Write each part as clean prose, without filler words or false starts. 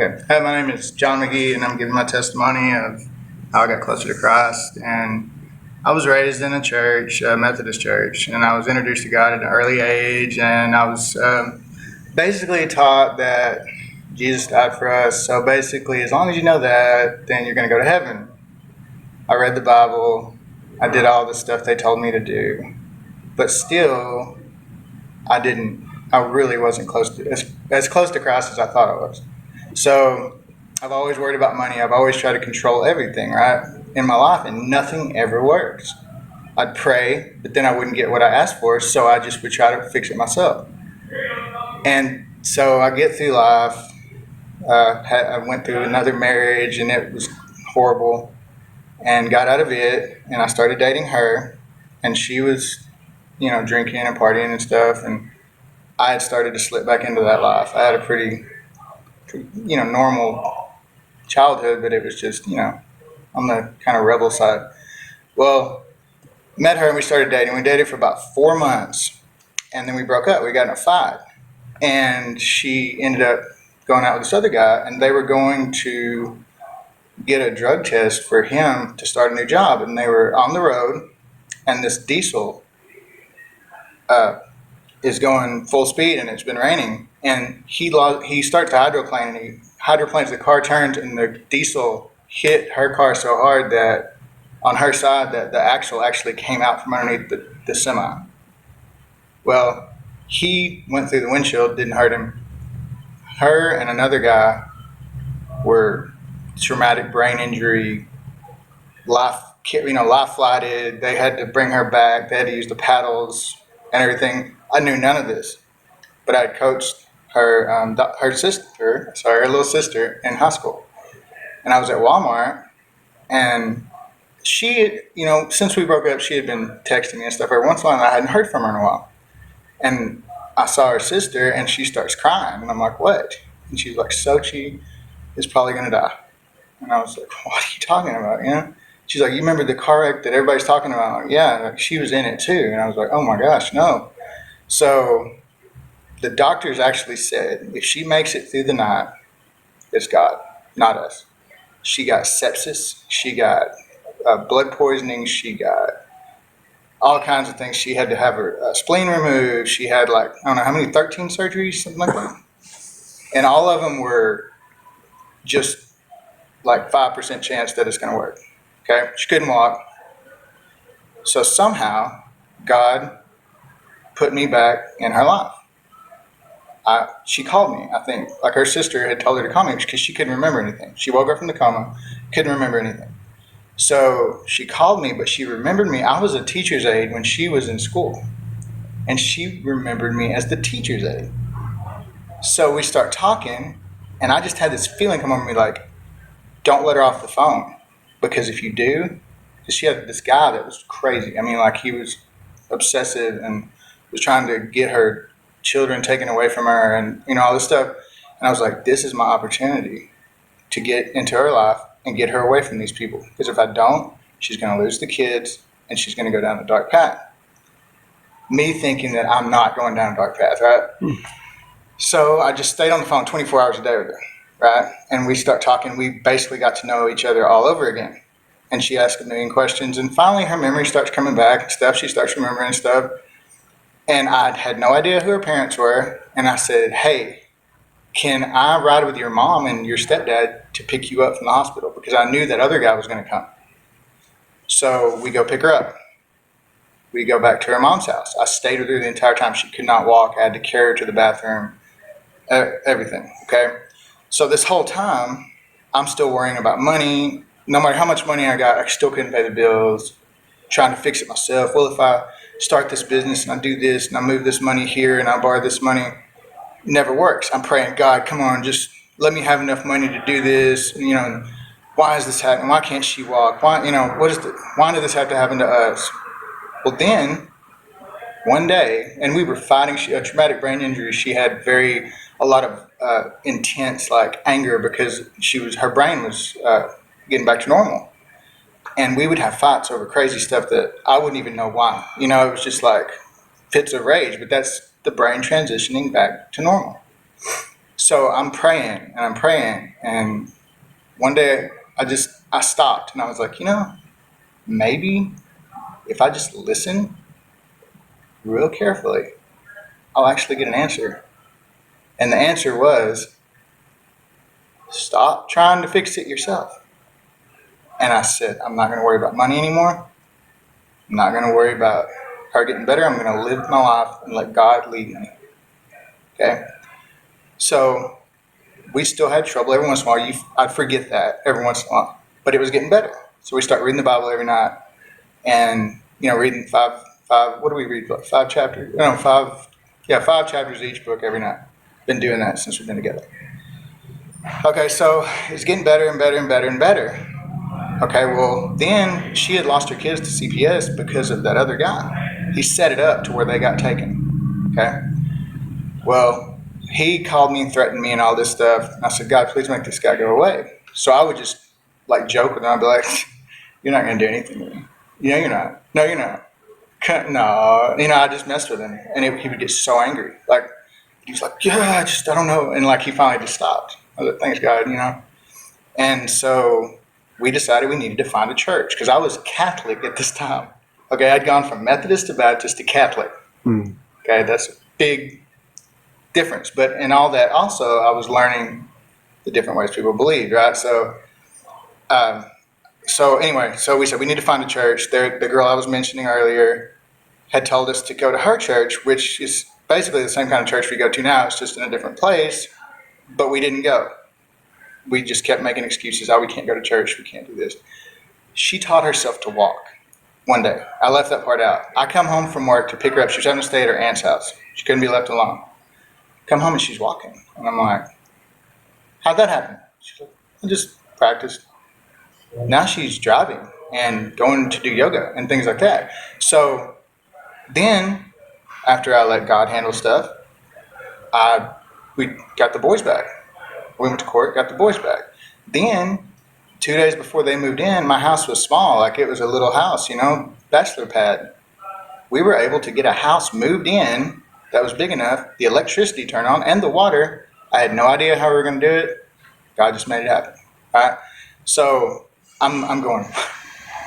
Okay. Hi, my name is John McGee, and I'm giving my testimony of how I got closer to Christ. And I was raised in a church, a Methodist church, and I was introduced to God at an early age. And I was basically taught that Jesus died for us. So basically, as long as you know that, then you're going to go to heaven. I read the Bible. I did all the stuff they told me to do. But still, I really wasn't as close to Christ as I thought I was. So I've always worried about money. I've always tried to control everything, right, in my life, and nothing ever works. I'd pray, but then I wouldn't get what I asked for, so I just would try to fix it myself. And so I get through life. I went through another marriage, and it was horrible, and got out of it, and I started dating her, and she was, drinking and partying and stuff, and I had started to slip back into that life. I had a pretty normal childhood, but it was just, on the kind of rebel side. Well, met her and we started dating. We dated for about 4 months, and then we broke up. We got in a fight, and she ended up going out with this other guy, and they were going to get a drug test for him to start a new job, and they were on the road, and this diesel is going full speed, and it's been raining, and he starts to hydroplane, and he hydroplanes, the car turns, and the diesel hit her car so hard that on her side that the axle actually came out from underneath the semi. Well, he went through the windshield, didn't hurt him. Her and another guy were traumatic brain injury, life flighted. They had to bring her back. They had to use the paddles and everything. I knew none of this, but I had coached her little sister in high school, and I was at Walmart, and she, since we broke up, she had been texting me and stuff every once in a while, and I hadn't heard from her in a while, and I saw her sister, and she starts crying, and I'm like, what? And she's like, Sochi is probably gonna die, and I was like, what are you talking about? She's like, you remember the car wreck that everybody's talking about? I'm like, yeah, like, she was in it too, and I was like, oh my gosh, no. So the doctors actually said if she makes it through the night, it's God, not us. She got sepsis. She got blood poisoning. She got all kinds of things. She had to have her spleen removed. She had I don't know how many, 13 surgeries, something like that. And all of them were just 5% chance that it's going to work. Okay? She couldn't walk. So somehow God put me back in her life. She called me, I think, her sister had told her to call me because she couldn't remember anything. She woke up from the coma, couldn't remember anything. So she called me, but she remembered me. I was a teacher's aide when she was in school, and she remembered me as the teacher's aide. So we start talking, and I just had this feeling come over me don't let her off the phone, because if you do, because she had this guy that was crazy. I mean, he was obsessive and was trying to get her children taken away from her and all this stuff. And I was like, this is my opportunity to get into her life and get her away from these people, because if I don't, she's going to lose the kids and she's going to go down the dark path. Me thinking that I'm not going down a dark path, right? So I just stayed on the phone 24 hours a day with her, right? And we start talking. We basically got to know each other all over again, and she asked a million questions, and finally her memory starts coming back and stuff. She starts remembering stuff. And I had no idea who her parents were. And I said, hey, can I ride with your mom and your stepdad to pick you up from the hospital? Because I knew that other guy was going to come. So we go pick her up. We go back to her mom's house. I stayed with her the entire time. She could not walk. I had to carry her to the bathroom, everything, okay? So this whole time, I'm still worrying about money. No matter how much money I got, I still couldn't pay the bills, trying to fix it myself. Well, if I start this business and I do this and I move this money here and I borrow this money, it never works. I'm praying, God, come on, just let me have enough money to do this. Why is this happening? Why can't she walk? Why did this have to happen to us? Well, then one day, and we were fighting a traumatic brain injury. She had a lot of intense anger because her brain was getting back to normal. And we would have fights over crazy stuff that I wouldn't even know why. It was just fits of rage, but that's the brain transitioning back to normal. So I'm praying and I'm praying. And one day I stopped and I was like, maybe if I just listen real carefully, I'll actually get an answer. And the answer was, stop trying to fix it yourself. And I said, I'm not going to worry about money anymore. I'm not going to worry about her getting better. I'm going to live my life and let God lead me. Okay? So we still had trouble every once in a while. I'd forget that every once in a while. But it was getting better. So we start reading the Bible every night. And, reading five, what do we read? Five chapters? No, five chapters each book every night. Been doing that since we've been together. Okay, so it's getting better and better and better and better. Okay, well, then she had lost her kids to CPS because of that other guy. He set it up to where they got taken. Okay? Well, he called me and threatened me and all this stuff. And I said, God, please make this guy go away. So I would just, joke with him. I'd be like, you're not going to do anything to me. You're not. No, you're not. No. I just messed with him. And he would get so angry. He was like, yeah, I don't know. And, he finally just stopped. I was like, thanks, God, And so we decided we needed to find a church because I was Catholic at this time. Okay, I'd gone from Methodist to Baptist to Catholic. Okay, that's a big difference. But in all that, also, I was learning the different ways people believed, right? So anyway, we said we need to find a church. The girl I was mentioning earlier had told us to go to her church, which is basically the same kind of church we go to now. It's just in a different place, but we didn't go. We just kept making excuses. Oh, we can't go to church. We can't do this. She taught herself to walk one day. I left that part out. I come home from work to pick her up. She was having to stay at her aunt's house. She couldn't be left alone. Come home and she's walking. And I'm like, how'd that happen? She's like, I just practiced. Now she's driving and going to do yoga and things like that. So then, after I let God handle stuff, we got the boys back. We went to court, got the boys back. Then, 2 days before they moved in, my house was small. It was a little house, bachelor pad. We were able to get a house moved in that was big enough, the electricity turned on, and the water. I had no idea how we were going to do it. God just made it happen. All right? So, I'm going,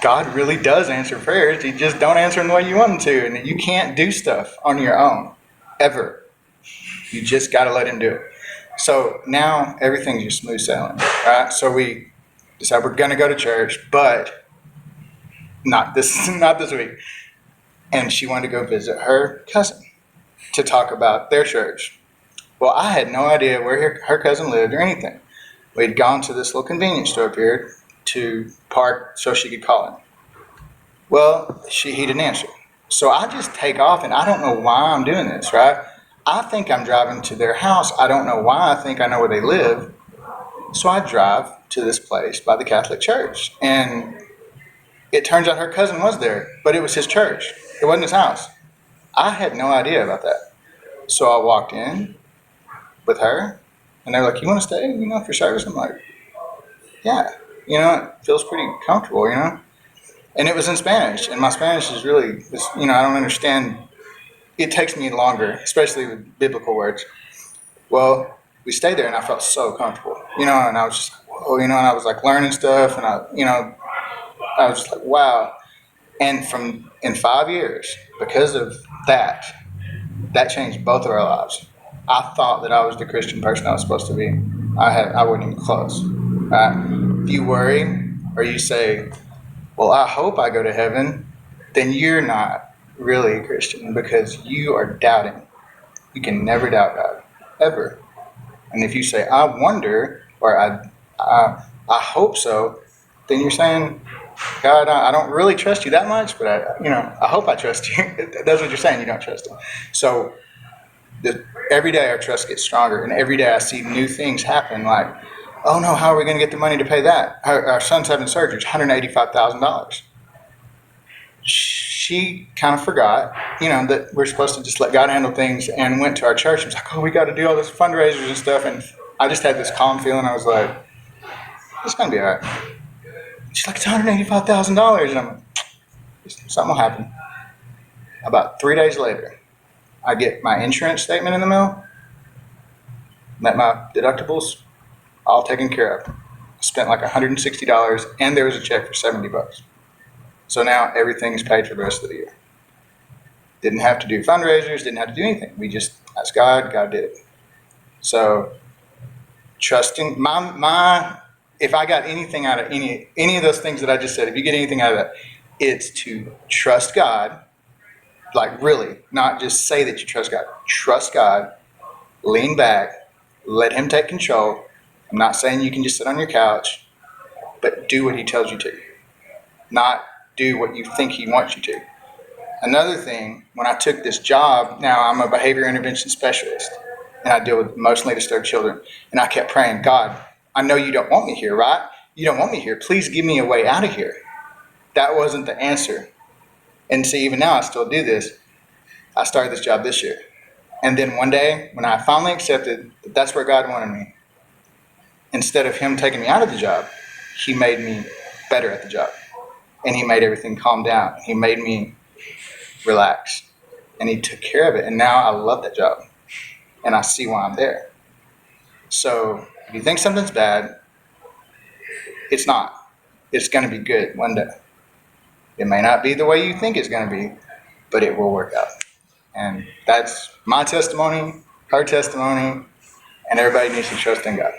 God really does answer prayers. He just don't answer them the way you want him to. And you can't do stuff on your own, ever. You just got to let him do it. So now everything's just smooth sailing, right? So we decided we're going to go to church, but not this week. And she wanted to go visit her cousin to talk about their church. Well, I had no idea where her cousin lived or anything. We'd gone to this little convenience store up here to park so she could call him. Well, he didn't answer. So I just take off, and I don't know why I'm doing this, right? I think I'm driving to their house. I don't know why I think I know where they live. So I drive to this place by the Catholic church. And it turns out her cousin was there, but it was his church. It wasn't his house. I had no idea about that. So I walked in with her, and they're like, you want to stay, for service? I'm like, yeah. It feels pretty comfortable, And it was in Spanish, and my Spanish is really, I don't understand. It takes me longer, especially with biblical words. Well, we stayed there, and I felt so comfortable, and I was just like, whoa, and I was learning stuff, and I was just like, wow. And in 5 years, because of that changed both of our lives. I thought that I was the Christian person I was supposed to be. I wasn't even close. If you worry or you say, well, I hope I go to heaven, then you're not really a Christian because you are doubting. You can never doubt God, ever. And if you say, I wonder, or I hope so, then you're saying, God, I don't really trust you that much, but I hope I trust you. That's what you're saying. You don't trust him. So every day our trust gets stronger, and every day I see new things happen. Like, oh no, how are we going to get the money to pay that? Our son's having surgery. It's $185,000. She kind of forgot, that we're supposed to just let God handle things, and went to our church and was like, oh, we got to do all this fundraisers and stuff. And I just had this calm feeling. I was like, it's going to be all right. She's like, it's $185,000. And I'm like, something will happen. About 3 days later, I get my insurance statement in the mail. met my deductibles, all taken care of. Spent like $160, and there was a check for $70. So now everything's paid for the rest of the year. Didn't have to do fundraisers, didn't have to do anything. We just asked God, God did it. So trusting my if I got anything out of any of those things that I just said, if you get anything out of that, it's to trust God, like really, not just say that you trust God. Trust God, lean back, let Him take control. I'm not saying you can just sit on your couch, but do what He tells you to, not do what you think He wants you to. Another thing, when I took this job, now I'm a behavior intervention specialist, and I deal with emotionally disturbed children. And I kept praying, God, I know you don't want me here, right? You don't want me here. Please give me a way out of here. That wasn't the answer. And see, even now I still do this. I started this job this year. And then one day, when I finally accepted that that's where God wanted me, instead of Him taking me out of the job, He made me better at the job. And He made everything calm down. He made me relax. And He took care of it. And now I love that job. And I see why I'm there. So if you think something's bad, it's not. It's going to be good one day. It may not be the way you think it's going to be, but it will work out. And that's my testimony, her testimony, and everybody needs to trust in God.